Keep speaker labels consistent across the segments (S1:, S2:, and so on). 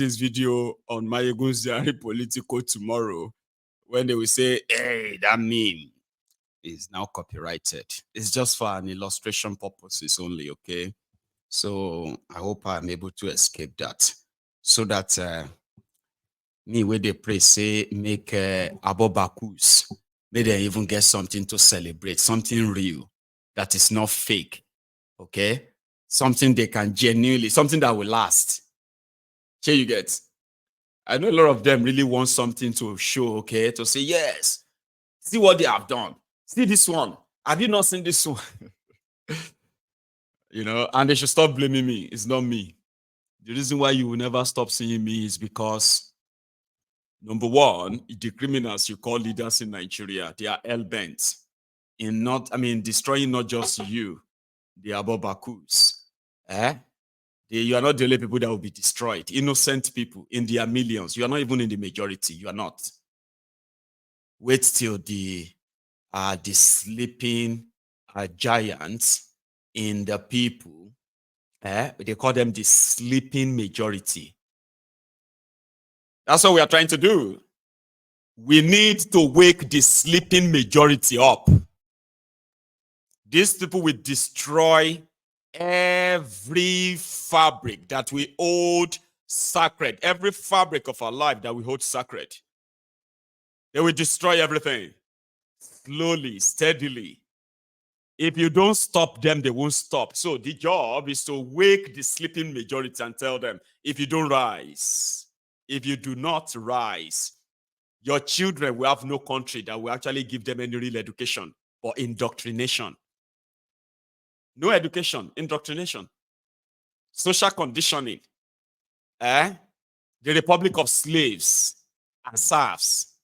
S1: this video on Mayegun's Diary Political tomorrow when they will say, hey, that meme is now copyrighted. It's just for an illustration purposes only, okay? So I hope I'm able to escape that. So that me, where they pray, say, make Abobakus, may they even get something to celebrate, something real, that is not fake, okay? Something they can genuinely, something that will last. Here you get. I know a lot of them really want something to show, okay, to say, yes, see what they have done. See this one. Have you not seen this one? You know, and they should stop blaming me. It's not me. The reason why you will never stop seeing me is because, number one, the criminals you call leaders in Nigeria, they are hell-bent in destroying not just you, the Abobakus. You are not the only people that will be destroyed. Innocent people in their millions. You are not even in the majority. You are not. Wait till the sleeping giants in the people. They call them the sleeping majority. That's what we are trying to do. We need to wake the sleeping majority up. These people will destroy every fabric that we hold sacred, every fabric of our life that we hold sacred. They will destroy everything slowly, steadily. If you don't stop them, they won't stop. So the job is to wake the sleeping majority and tell them, if you don't rise, if you do not rise, your children will have no country that will actually give them any real education, but indoctrination. No education, indoctrination. Social conditioning. The republic of slaves and serfs.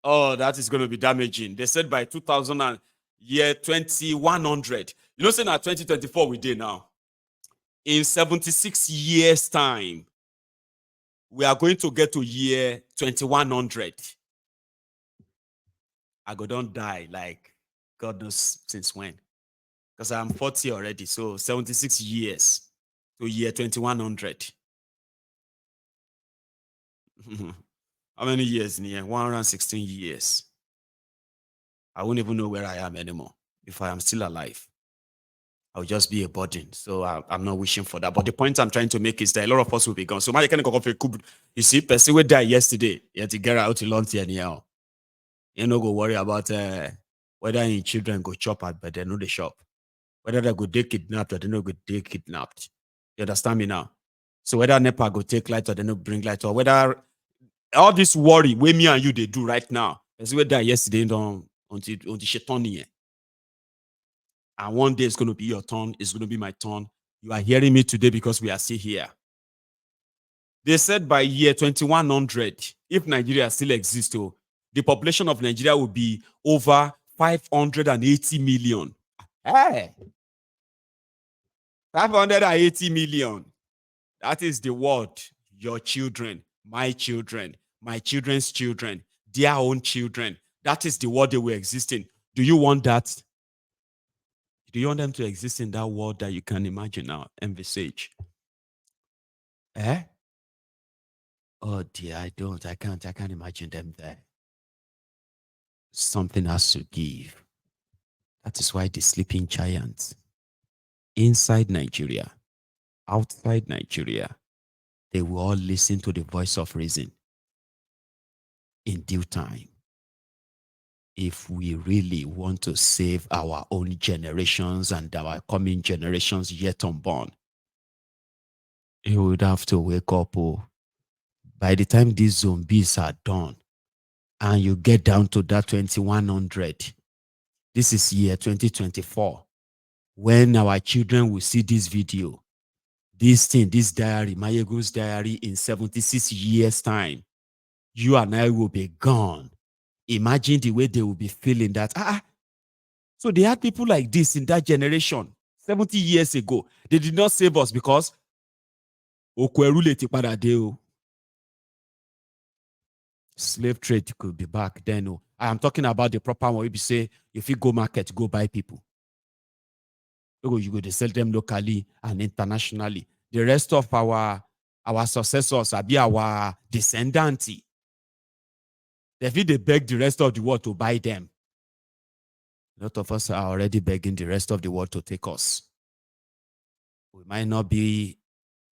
S1: Oh, that is going to be damaging. They said by 2100. You know, saying at 2024 we did now. In 76 years' time, we are going to get to year 2100. I go don't die like God knows since when. Because I'm 40 already, so 76 years to year 2100. How many years in here? 116 years. I won't even know where I am anymore. If I am still alive, I'll just be a burden. So I'm not wishing for that. But the point I'm trying to make is that a lot of us will be gone. So my kind of you see, person will die yesterday. You have to get out to lunch anyhow. You know, go worry about whether any children go chop at, but they know the shop. Whether they go get kidnapped or they no go get kidnapped. You understand me now? So whether NEPA go take light or they no bring light, or whether all this worry where me and you they do right now. As we die yesterday on the Shetoni. And one day it's going to be your turn. It's going to be my turn. You are hearing me today because we are still here. They said by year 2100, if Nigeria still exists, the population of Nigeria will be over 580 million. Hey! 580 million. That is the word. Your children, my children's children, their own children. That is the world they will exist in. Do you want that? Do you want them to exist in that world that you can imagine now, envisage? Oh dear, I don't. I can't imagine them there. Something has to give. That is why the sleeping giants inside Nigeria, outside Nigeria, they will all listen to the voice of reason in due time. If we really want to save our own generations and our coming generations yet unborn, you would have to wake up. By the time these zombies are done and you get down to that 2100, this is year 2024, when our children will see this video, this diary, Mayegun's diary, in 76 years' time, you and I will be gone. Imagine the way they will be feeling that, so they had people like this in that generation 70 years ago. They did not save us because slave trade could be back then. I am talking about the proper one. If you say, if you go market, go buy people. You go to sell them locally and internationally. The rest of our our successors, be our descendants. They beg the rest of the world to buy them. A lot of us are already begging the rest of the world to take us. We might not be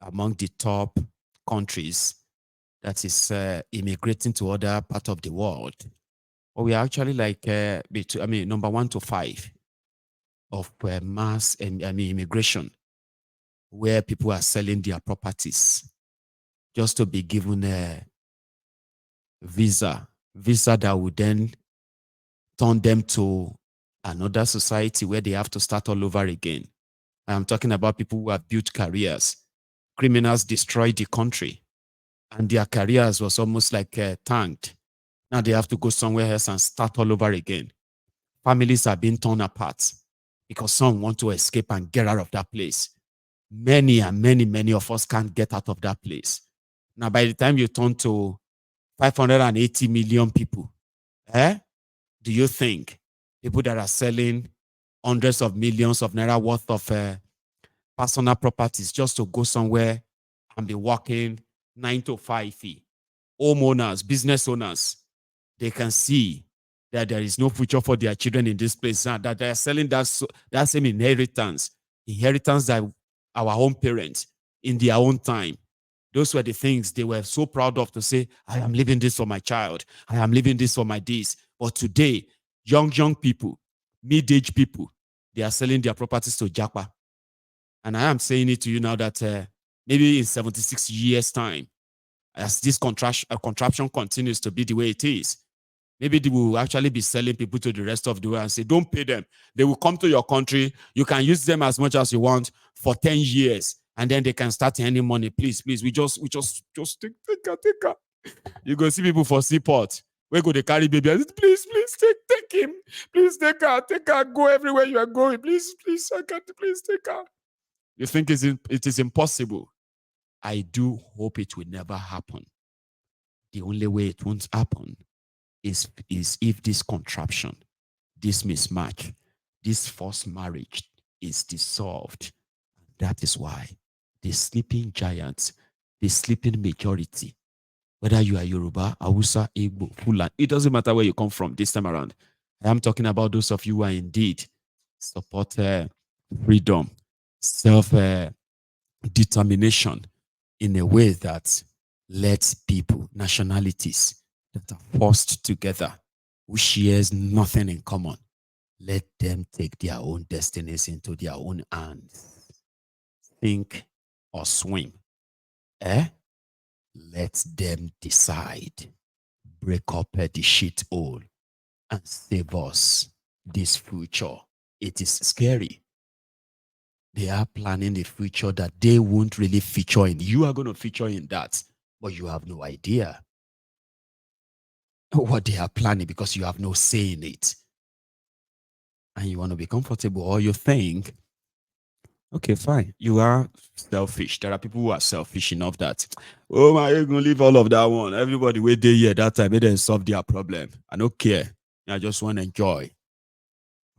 S1: among the top countries that is immigrating to other part of the world, but we are actually like number 1 to 5 of mass and immigration, where people are selling their properties just to be given a visa that would then turn them to another society where they have to start all over again. I'm talking about people who have built careers. Criminals destroyed the country, and their careers was almost like tanked. Now they have to go somewhere else and start all over again. Families are being torn apart because some want to escape and get out of that place. Many and many of us can't get out of that place. Now, by the time you turn to 580 million people, do you think people that are selling hundreds of millions of naira worth of personal properties just to go somewhere and be working 9 to 5, homeowners, business owners, they can see that there is no future for their children in this place, and that they are selling that same inheritance that our own parents in their own time. Those were the things they were so proud of, to say, I am leaving this for my child. I am leaving this for my this. But today, young people, mid-age people, they are selling their properties to Japa. And I am saying it to you now that maybe in 76 years' time, as this contraption continues to be the way it is, maybe they will actually be selling people to the rest of the world and say, don't pay them. They will come to your country. You can use them as much as you want for 10 years. And then they can start earning money. Please, we just take her. You go see people for seaport. Where go they carry baby? Please, take him. Please take her. Go everywhere you are going. Please, I can't. Please take her. You think it is impossible? I do hope it will never happen. The only way it won't happen is if this contraption, this mismatch, this forced marriage is dissolved. That is why the sleeping giants, the sleeping majority, whether you are Yoruba, Hausa, Igbo, Fulani, it doesn't matter where you come from this time around. I am talking about those of you who are indeed support freedom, self-determination in a way that lets people, nationalities that are forced together, who shares nothing in common, let them take their own destinies into their own hands. Think or swim. Let them decide. Break up the shit hole and save us this future. It is scary. They are planning a future that they won't really feature in. You are going to feature in that, but you have no idea what they are planning because you have no say in it. And you want to be comfortable, or you think, okay, fine, you are selfish. There are people who are selfish enough that, oh my, you're going to leave all of that one. Everybody wait there here that time, they didn't solve their problem. I don't care. I just want to enjoy.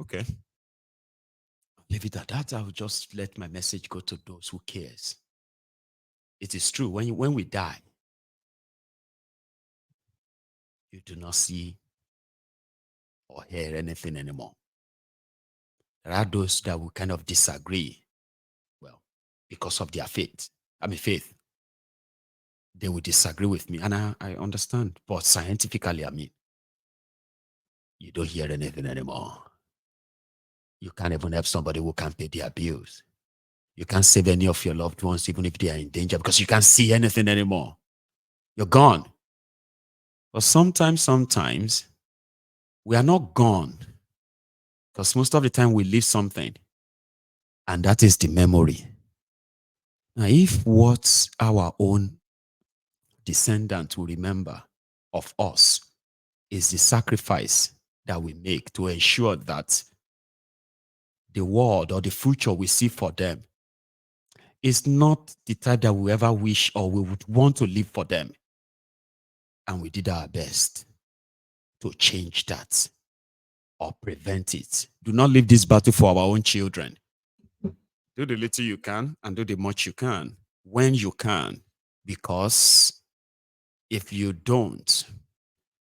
S1: Okay. Leave it at that. I will just let my message go to those who cares. It is true. When we die, you do not see or hear anything anymore. There are those that will kind of disagree. Well, because of their faith. Faith. They will disagree with me. And I understand. But scientifically, you don't hear anything anymore. You can't even help somebody who can't pay their bills. You can't save any of your loved ones, even if they are in danger, because you can't see anything anymore. You're gone. But sometimes, we are not gone. Because most of the time we leave something. And that is the memory. Now, if what our own descendants will remember of us is the sacrifice that we make to ensure that the world or the future we see for them is not the type that we ever wish or we would want to live for them. And we did our best to change that or prevent it. Do not leave this battle for our own children. Do the little you can and do the much you can when you can. Because if you don't,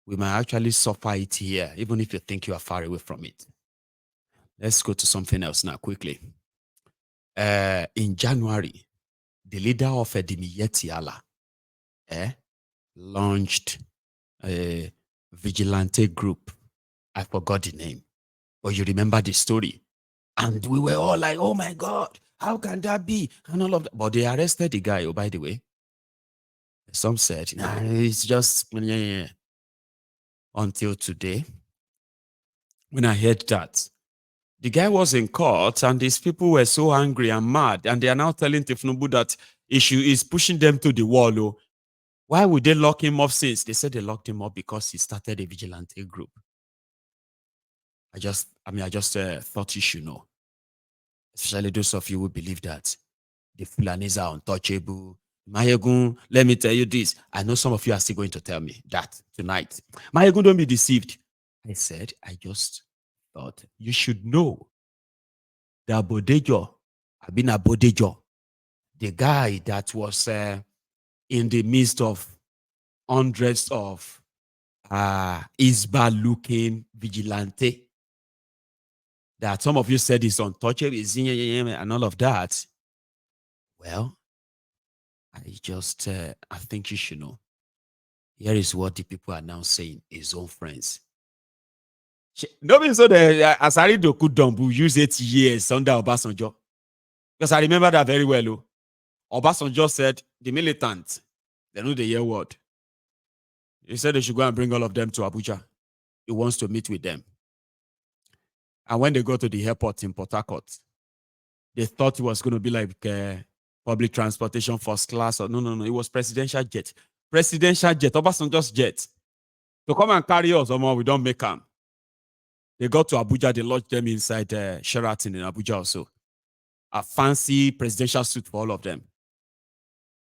S1: we might actually suffer it here, even if you think you are far away from it. Let's go to something else now quickly. In January, the leader of Edimiyetiala launched a vigilante group. I forgot the name, but you remember the story. And we were all like, oh my God, how can that be? And all of that. But they arrested the guy, oh, by the way. Some said, nah, it's just until today. When I heard that, the guy was in court and these people were so angry and mad. And they are now telling Tifnubu that issue is pushing them to the wall. Oh. Why would they lock him up since? They said they locked him up because he started a vigilante group. I just thought you should know. Especially those of you who believe that the Fulanis are untouchable. Mayegun, let me tell you this. I know some of you are still going to tell me that tonight. Mayegun, don't be deceived. I said, I just thought you should know that Bodejo, Bodejo, the guy that was in the midst of hundreds of Isba-looking vigilante, that some of you said is untouchable, and all of that. Well, I think you should know. Here is what the people are now saying, his own friends. Nobody saw the Asari Doku Dombu used 8 years under Obasanjo. Because I remember that very well. Obasanjo said, the militants, they know the year word. He said they should go and bring all of them to Abuja. He wants to meet with them. And when they go to the airport in Port Harcourt, they thought it was going to be like public transportation first class. Or no. It was presidential jet. Presidential jet, Obasanjo's jet. To come and carry us, we don't make them. They got to Abuja, they lodged them inside Sheraton in Abuja also. A fancy presidential suite for all of them.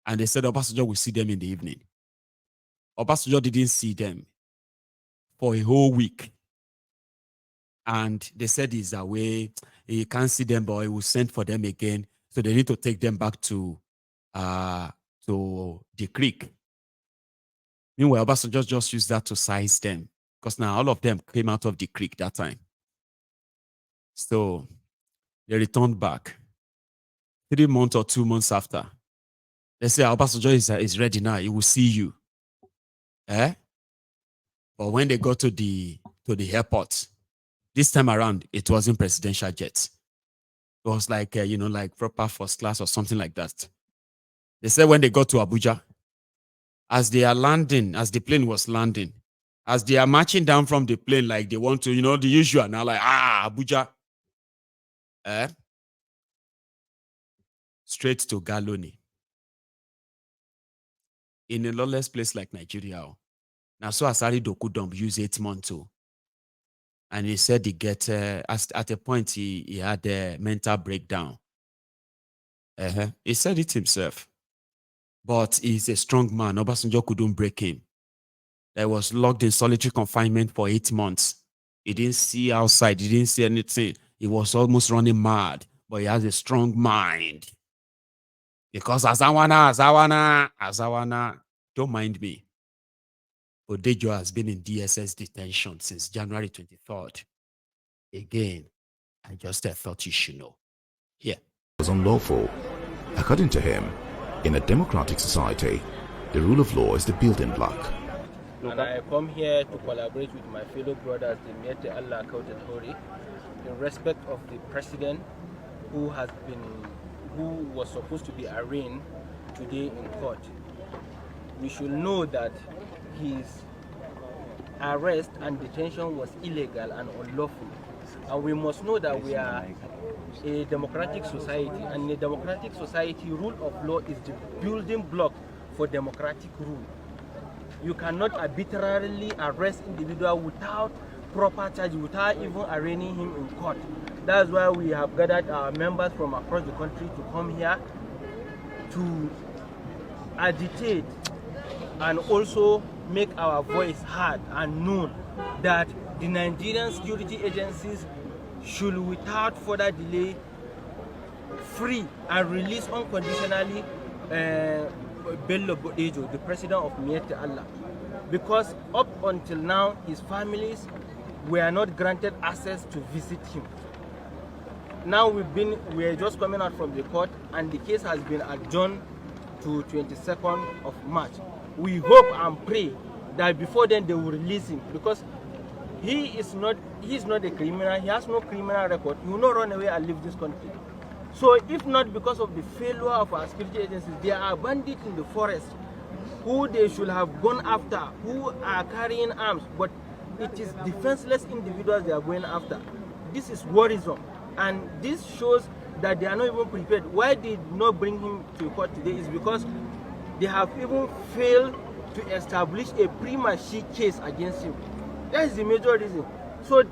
S1: And they said Obasanjo will see them in the evening. Obasanjo didn't see them for a whole week. And they said he's away. He can't see them, but he will send for them again. So they need to take them back to the creek. Meanwhile, Obasanjo just used that to size them. Because now all of them came out of the creek that time. So they returned back. 3 months or 2 months after. They say Obasanjo is ready now. He will see you. But when they got to the airport, this time around, it wasn't presidential jets. It was like, like proper first class or something like that. They said when they got to Abuja, as they are landing, as the plane was landing, as they are marching down from the plane, like they want to, the usual, now like, Abuja. Straight to Galoni. In a lawless place like Nigeria. Now, so Asari Dokudom used 8 months too. And he said he get, at a point, he had a mental breakdown. He said it himself. But he's a strong man. Obasanjo couldn't break him. He was locked in solitary confinement for 8 months. He didn't see outside. He didn't see anything. He was almost running mad. But he has a strong mind. Because Azawana, don't mind me. Bodejo has been in DSS detention since January 23rd. Again, I just thought you should know. Here.
S2: It was unlawful. According to him, in a democratic society, the rule of law is the building block.
S3: And I come here to collaborate with my fellow brothers, the Miete Allah Kautet Hori, in respect of the president who was supposed to be arraigned today in court. We should know that his arrest and detention was illegal and unlawful. And we must know that we are a democratic society, and in a democratic society, rule of law is the building block for democratic rule. You cannot arbitrarily arrest individual without proper charge, without even arraigning him in court. That's why we have gathered our members from across the country to come here to agitate and also make our voice heard and known that the Nigerian security agencies should, without further delay, free and release unconditionally Bello Bodejo, the president of Miete Allah, because up until now his families were not granted access to visit him. Now we are just coming out from the court, and the case has been adjourned to 22nd of March. We hope and pray that before then they will release him, because he is not a criminal. He has no criminal record. He will not run away and leave this country. So if not because of the failure of our security agencies, there are bandits in the forest who they should have gone after, who are carrying arms, but it is defenseless individuals they are going after. This is worrisome, and this shows that they are not even prepared. Why they did not bring him to court today is because they have even failed to establish a prima facie case against him. That is the major reason. So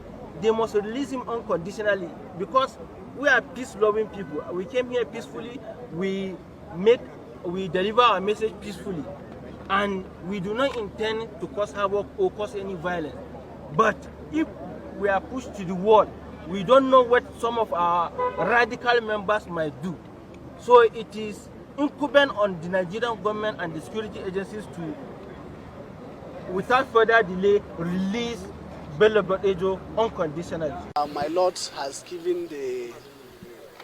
S3: they must release him unconditionally, because we are peace-loving people. We came here peacefully. We deliver our message peacefully, and we do not intend to cause havoc or cause any violence. But if we are pushed to the wall, we don't know what some of our radical members might do. So it is incumbent on the Nigerian government and the security agencies to, without further delay, release Bello Bodejo unconditionally.
S4: My Lord has given the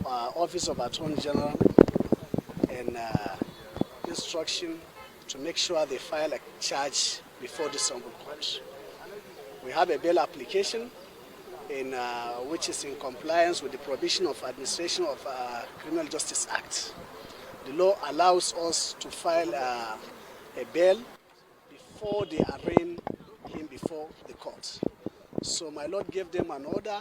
S4: Office of Attorney General an instruction to make sure they file a charge before the Supreme Court. We have a bail application which is in compliance with the provision of Administration of Criminal Justice Act. The law allows us to file a bail before they arraign him before the court. So my Lord gave them an order,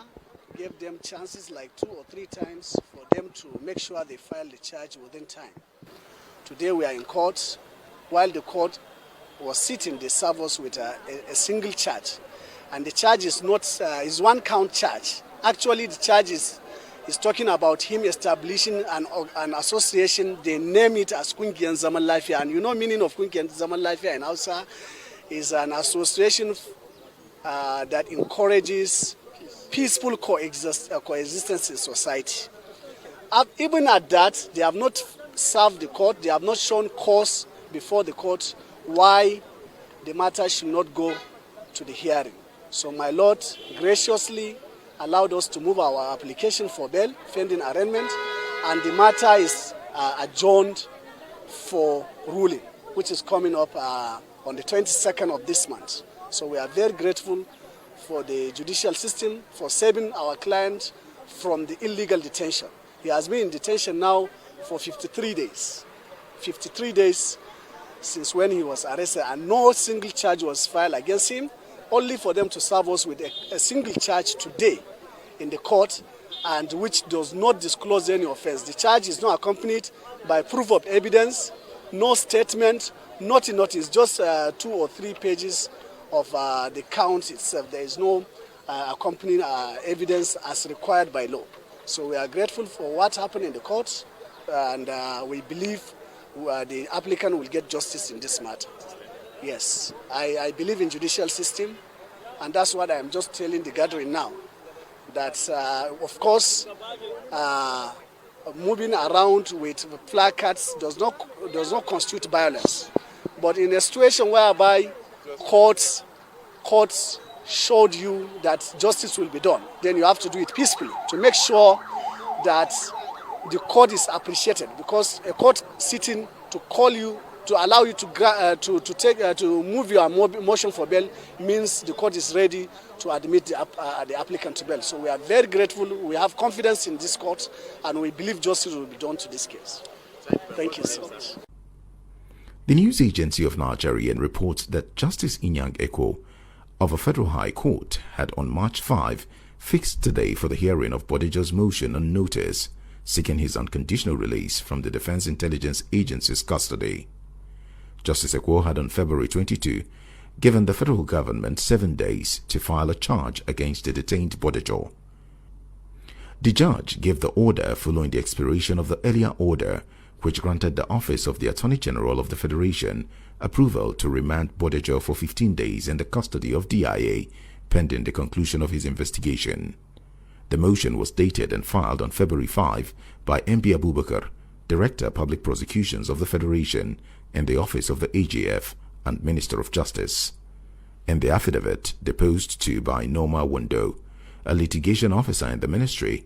S4: gave them chances like 2 or 3 times for them to make sure they file the charge within time. Today we are in court. While the court was sitting, they served us with a single charge. And the charge is not is 1-count charge. Actually, the charge is talking about him establishing an association. They name it as Kungian Zaman Lafia. And you know meaning of Kungian Zaman Lafia in Hausa is an association that encourages peaceful coexistence in society. Even at that, they have not served the court. They have not shown cause before the court why the matter should not go to the hearing. So my Lord graciously allowed us to move our application for bail, pending arraignment, and the matter is adjourned for ruling, which is coming up on the 22nd of this month. So we are very grateful for the judicial system for saving our client from the illegal detention. He has been in detention now for 53 days. 53 days since when he was arrested, and no single charge was filed against him, only for them to serve us with a single charge today in the court, and which does not disclose any offense. The charge is not accompanied by proof of evidence, no statement, nothing. It's just 2 or 3 pages of the count itself. There is no accompanying evidence as required by law. So we are grateful for what happened in the court, and we believe the applicant will get justice in this matter. Yes, I believe in judicial system, and that's what I'm just telling the gathering now. That, of course, moving around with placards does not constitute violence. But in a situation whereby courts showed you that justice will be done, then you have to do it peacefully to make sure that the court is appreciated, because a court sitting to call you, to allow you to move your motion for bail means the court is ready to admit the applicant to bail. So we are very grateful. We have confidence in this court, and we believe justice will be done to this case. Thank you so much.
S2: The news agency of Nigerian reports that Justice Inyang Eko of a federal high court had on March 5 fixed today for the hearing of Bodejo's motion on notice seeking his unconditional release from the Defense Intelligence Agency's custody. Justice Eko had on February 22 given the federal government 7 days to file a charge against the detained Bodejo. The judge gave the order following the expiration of the earlier order, which granted the Office of the Attorney General of the Federation approval to remand Bodejo for 15 days in the custody of DIA, pending the conclusion of his investigation. The motion was dated and filed on February 5 by MB Abubakar, Director Public Prosecutions of the Federation, in the office of the AGF and Minister of Justice. In the affidavit deposed to by Norma Wando, a litigation officer in the ministry,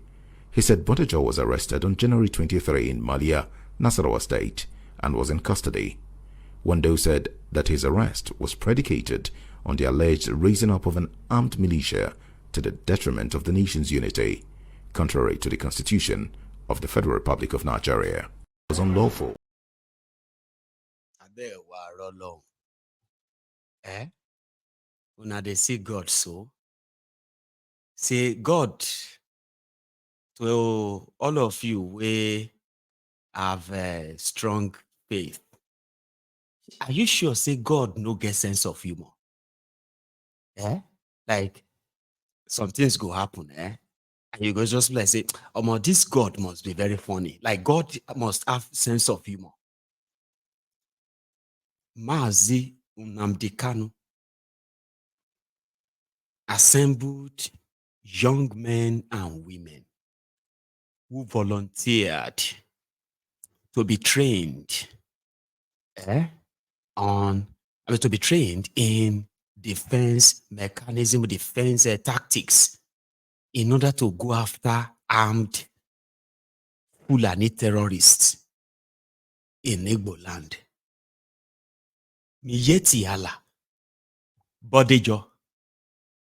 S2: he said Bodejo was arrested on January 23 in Malia, Nasarawa State, and was in custody. Wando said that his arrest was predicated on the alleged raising up of an armed militia to the detriment of the nation's unity, contrary to the Constitution of the Federal Republic of Nigeria. It was unlawful.
S1: Una dey see God so. Say God to all of you we have a strong faith. Are you sure say God no get sense of humor? Like some things go happen, and you go just like say, this God must be very funny. Like God must have sense of humor. Mazi Nnamdi Kanu assembled young men and women who volunteered to be trained to be trained in defense mechanism, defense tactics in order to go after armed Fulani terrorists in Igbo land. Miyeti Allah, Bodejo,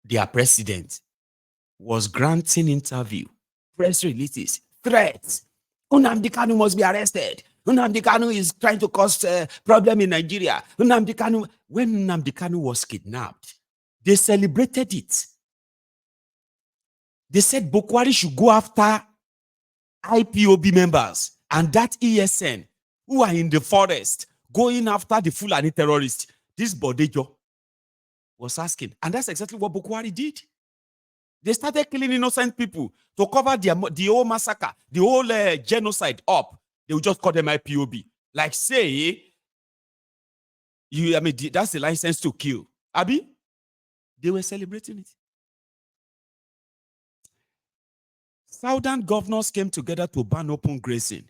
S1: their president, was granting interview, press releases, threats. Nnamdi Kanu must be arrested. Nnamdi Kanu is trying to cause a problem in Nigeria. Nnamdi Kanu, when Nnamdi Kanu was kidnapped, they celebrated it. They said Boko Haram should go after IPOB members and that ESN who are in the forest going after the Fulani terrorists. This Bodejo was asking, and that's exactly what Boko Haram did. They started killing innocent people to cover the whole massacre, the whole genocide up. They would just call them IPOB. Like say, that's the license to kill. Abi, they were celebrating it. Southern governors came together to ban open grazing.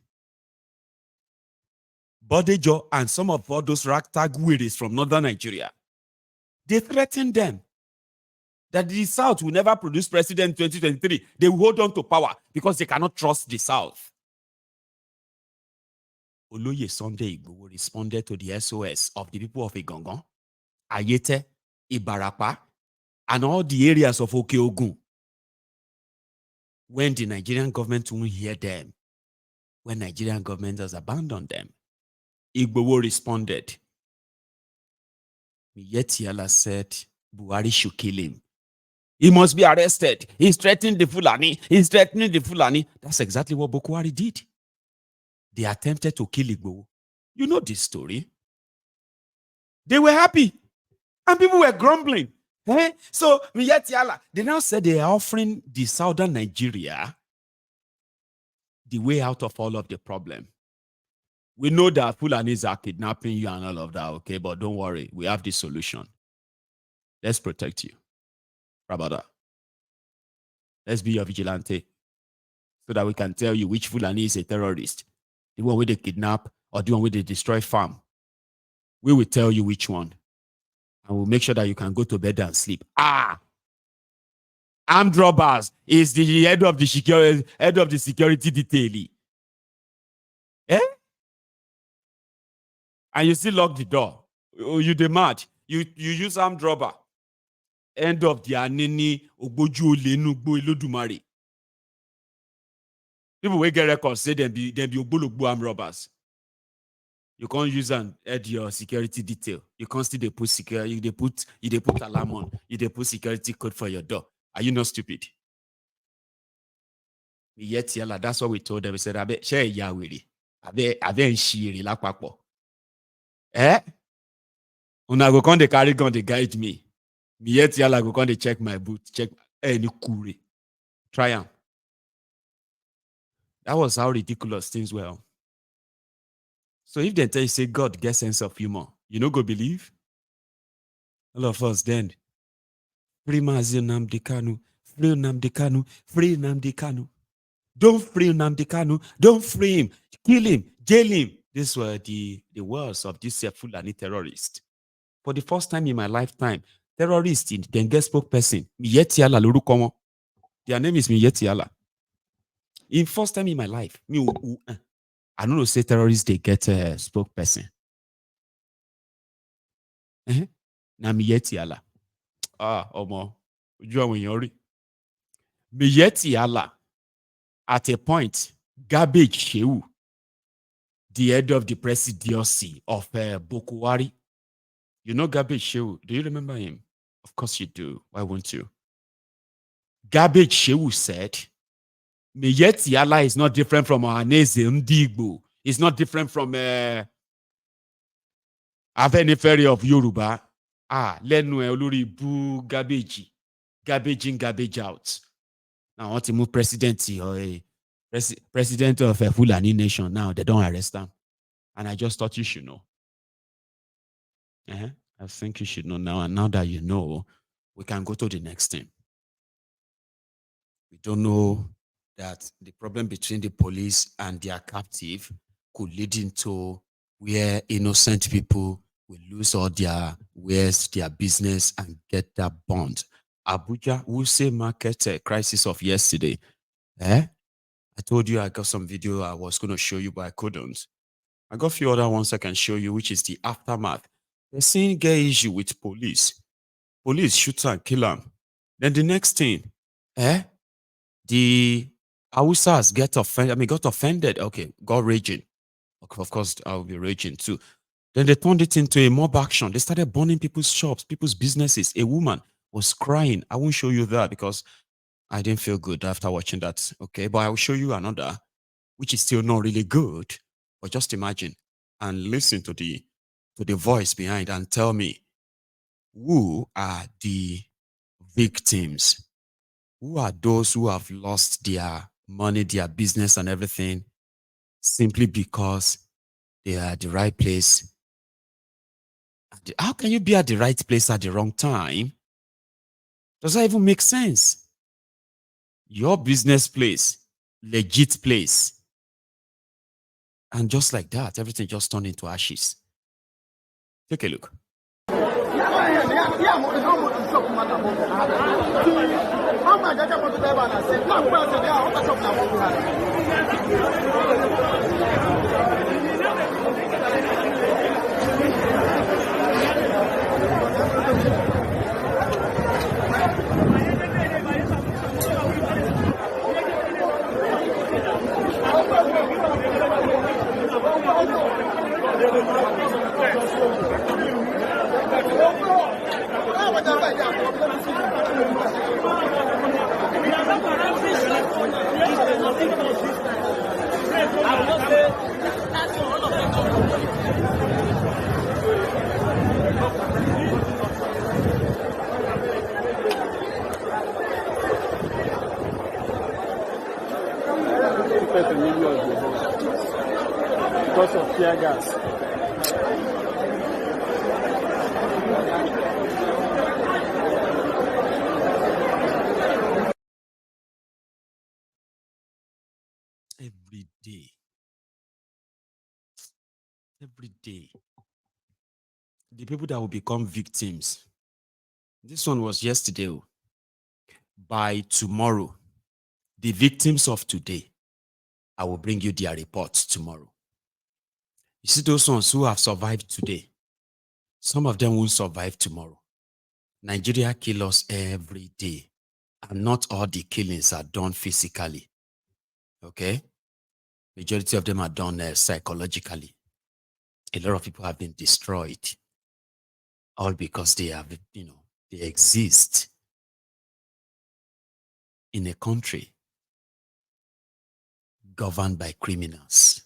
S1: Bodejo and some of all those ragtag widows from northern Nigeria, they threatened them that the South will never produce president in 2023. They will hold on to power because they cannot trust the South. Oloye Sunday Igboho responded to the SOS of the people of Igangan, Ayete, Ibarapa, and all the areas of Okeogun. When the Nigerian government won't hear them, when Nigerian government has abandoned them, Igboho responded. Yetiala said Buhari should kill him. He must be arrested. He's threatening the Fulani. He's threatening the Fulani. That's exactly what Boko Haram did. They attempted to kill Igboho. You know this story. They were happy. And people were grumbling. So, they now said they are offering the southern Nigeria the way out of all of the problem. We know that Fulanis are kidnapping you and all of that, okay? But don't worry. We have the solution. Let's protect you. How about that? Let's be your vigilante so that we can tell you which Fulani is a terrorist. The one where they kidnap or the one where they destroy farm. We will tell you which one. And we'll make sure that you can go to bed and sleep. Armed robbers is the head of the security detail. And you still lock the door. You demand. You use armed robber. End of the anini ogboju olenugbo ilodumare. People will get records say them be ogbologbo armed robbers. You can't use and add your security detail. You can't still put security. They put alarm on. They put security code for your door. Are you not stupid? Yet that's what we told them. We said, "Abe share yawiri. Abe nshiri la papo." Una go come dey carry gun dey guide me. Yet go come dey check my boot, check any kure. Try am. That was how ridiculous things were. So if they tell you, say God gets sense of humor, you no go believe? All of us then. Free Mazi Nnamdi Kanu, free Nnamdi Kanu, free Nnamdi Kanu. Don't free Nnamdi Kanu, don't free him, kill him, jail him. These were the words of this Fulani terrorist. For the first time in my lifetime, terrorists in Denge spokesperson, Miyetiala lorúkọ wọn. Their name is Miyetiala. In first time in my life, I don't know say terrorists they get a spokesperson. Na Miyetiala. Omo, ojú àwọn èèyàn rí. Miyetiala, at a point, Garbage Shehu, the head of the presidency of Bokuwari. You know Garbage Shehu? Do you remember him? Of course you do. Why won't you? Garbage Shehu said, Miyetiala is not different from Ohaneze Ndigbo. It's not different from Afenifere of Yoruba. Lẹ́nu ẹ̀ olórí bú garbage. Garbage in, garbage out. Now, I want to move president or a president of a Fulani nation. Now, they don't arrest them. And I just thought you should know. I think you should know now. And now that you know, we can go to the next thing. We don't know that the problem between the police and their captive could lead into where innocent people will lose all their wares, their business, and get that bond. Abuja Wuse Market crisis of yesterday. I told you I got some video I was going to show you, but I couldn't. I got a few other ones I can show you, which is the aftermath. They're saying get issue with police. Police shoot and kill them. Then the next thing, the Hausas got offended. Okay, got raging. Of course, I'll be raging too. Then they turned it into a mob action. They started burning people's shops, people's businesses. A woman was crying. I won't show you that because I didn't feel good after watching that. Okay, but I will show you another, which is still not really good. But just imagine and listen to the voice behind and tell me, who are the victims? Who are those who have lost their money, their business, and everything simply because they are at the right place? How can you be at the right place at the wrong time? Does that even make sense? Your business place, legit place. And just like that, everything just turned into ashes. Take a look.
S5: Because of tear gas.
S1: Every day, the people that will become victims. This one was yesterday. By tomorrow, the victims of today, I will bring you their reports tomorrow. You see those ones who have survived today, some of them won't survive tomorrow. Nigeria kills us every day, and not all the killings are done physically. Okay? Majority of them are done psychologically. A lot of people have been destroyed, all because they have, they exist in a country governed by criminals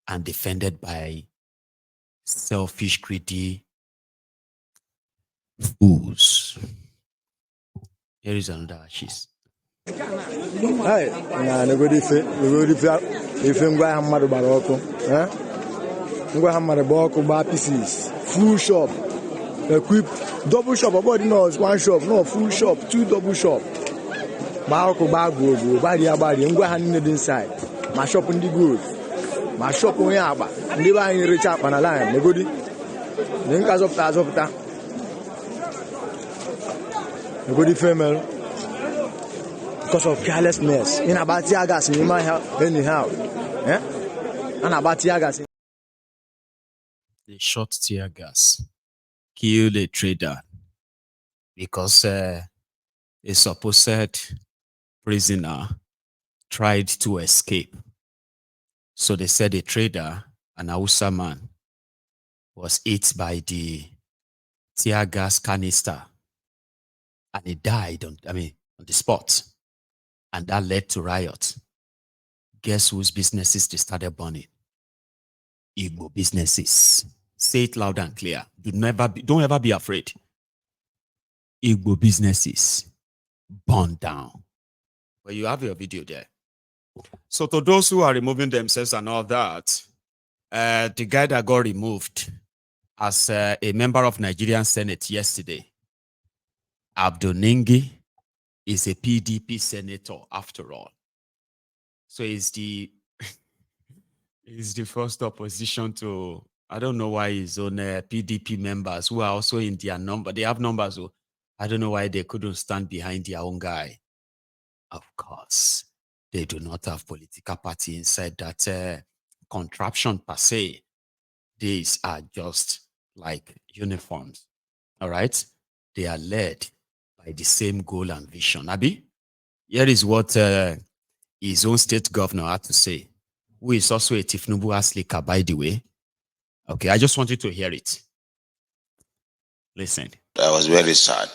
S1: and defended by selfish, greedy fools. Here is another ashes.
S5: Hey, pieces, full shop, equipped, double shop. About one shop, no full shop, two double shop. Bag inside. My shop in the good. My shop on Yaba. ndị be anyị recha akpa na line negodi ndị nka zọpụta negodi female because of carelessness in about tear gas in my house anyhow and about tear gas.
S1: They shot tear gas, killed a trader because a supposed prisoner tried to escape. So they said a trader, an Hausa man, was hit by the tear gas canister and he died on the spot. And that led to riots. Guess whose businesses they started burning? Igbo businesses. Say it loud and clear. Don't ever be afraid. Igbo businesses burned down. Well, you have your video there. So to those who are removing themselves and all that, the guy that got removed as a member of Nigerian Senate yesterday, Bodunrin, is a PDP senator after all. So he's the first opposition to, I don't know why his own PDP members who are also in their number. They have numbers. So I don't know why they couldn't stand behind their own guy. Of course, they do not have political party inside that contraption per se. These are just like uniforms. All right? They are led by the same goal and vision. Abi, here is what his own state governor had to say, who is also a Tifnubu Aslika, by the way. Okay, I just want you to hear it. Listen.
S6: I was very sad.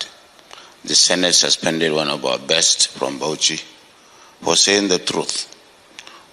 S6: The Senate suspended one of our best from Bauchi for saying the truth.